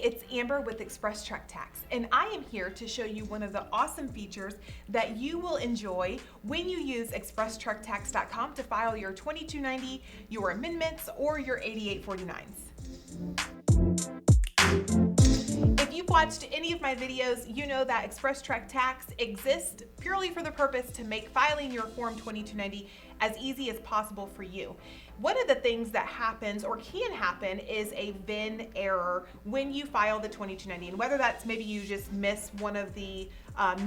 it's Amber with Express Truck Tax, and I am here to show you one of the awesome features that you will enjoy when you use expresstrucktax.com to file your 2290, your amendments, or your 8849s. If you've watched any of my videos, you know that Express Truck Tax exists purely for the purpose to make filing your Form 2290 as easy as possible for you. One of the things that happens or can happen is a VIN error when you file the 2290, and whether that's maybe you just miss one of the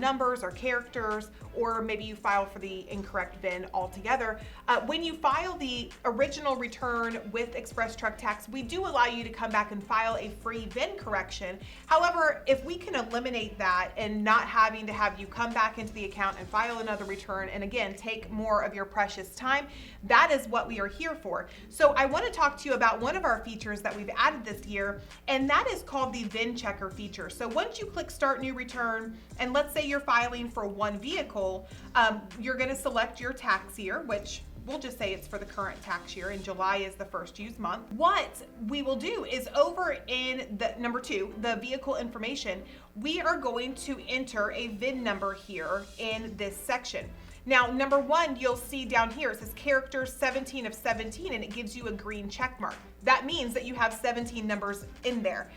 numbers or characters, or maybe you file for the incorrect VIN altogether. When you file the original return with Express Truck Tax, we do allow you to come back and file a free VIN correction. However, if we can eliminate that and not having to have you come back into the account and file another return, and again, take more of your precious time, that is what we are here for. So I want to talk to you about one of our features that we've added this year, and that is called the VIN checker feature. So once you click Start New Return, and let's say you're filing for one vehicle, you're going to select your tax year, which we'll just say it's for the current tax year, and July is the first used month. What we will do is over in the number 2, the vehicle information, we are going to enter a VIN number here in this section. Now, number 1, you'll see down here, it says character 17 of 17, and it gives you a green check mark. That means that you have 17 numbers in there.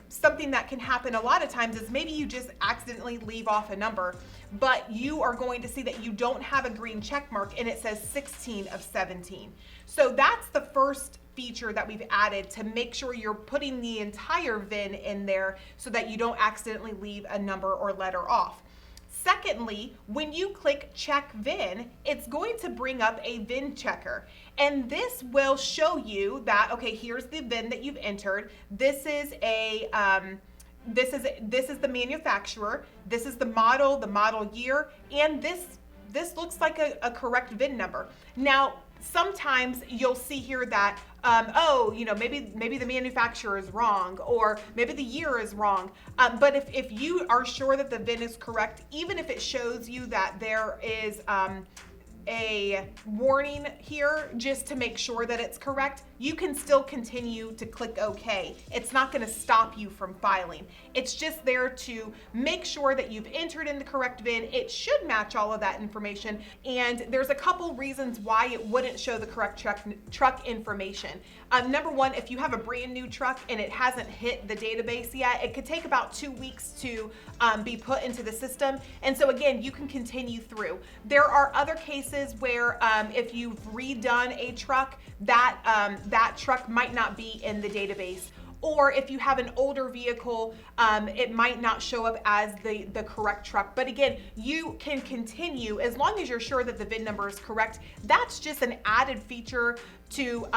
Something that can happen a lot of times is maybe you just accidentally leave off a number, but you are going to see that you don't have a green check mark and it says 16 of 17. So that's the first feature that we've added to make sure you're putting the entire VIN in there so that you don't accidentally leave a number or letter off. Secondly, when you click Check VIN, it's going to bring up a VIN checker. And this will show you that, okay, here's the VIN that you've entered. This is the manufacturer, this is the model year, and this looks like a correct VIN number. Now, sometimes you'll see here that, maybe the manufacturer is wrong, or maybe the year is wrong. But if you are sure that the VIN is correct, even if it shows you that there is a warning here just to make sure that it's correct, you can still continue to click OK. It's not going to stop you from filing. It's just there to make sure that you've entered in the correct VIN. It should match all of that information, and there's a couple reasons why it wouldn't show the correct truck information. Number 1, if you have a brand new truck and it hasn't hit the database yet, it could take about 2 weeks to be put into the system, and so again, you can continue through. There are other cases where if you've redone a truck, that truck might not be in the database. Or if you have an older vehicle, it might not show up as the correct truck. But again, you can continue as long as you're sure that the VIN number is correct. That's just an added feature to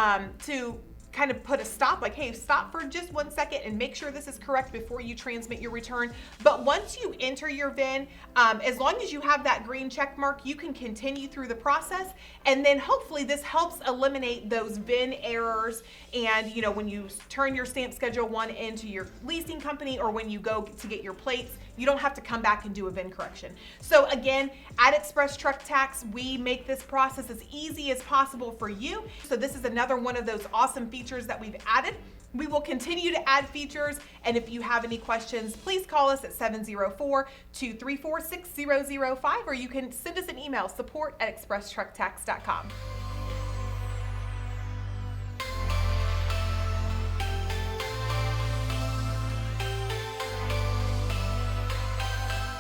kind of put a stop, like, hey, stop for just 1 second and make sure this is correct before you transmit your return. But once you enter your VIN, as long as you have that green check mark, you can continue through the process. And then hopefully this helps eliminate those VIN errors. And when you turn your stamp schedule 1 into your leasing company, or when you go to get your plates, you don't have to come back and do a VIN correction. So again, at Express Truck Tax, we make this process as easy as possible for you. So this is another one of those awesome features that we've added. We will continue to add features, and if you have any questions, please call us at 704-234-6005, or you can send us an email, support@expresstrucktax.com.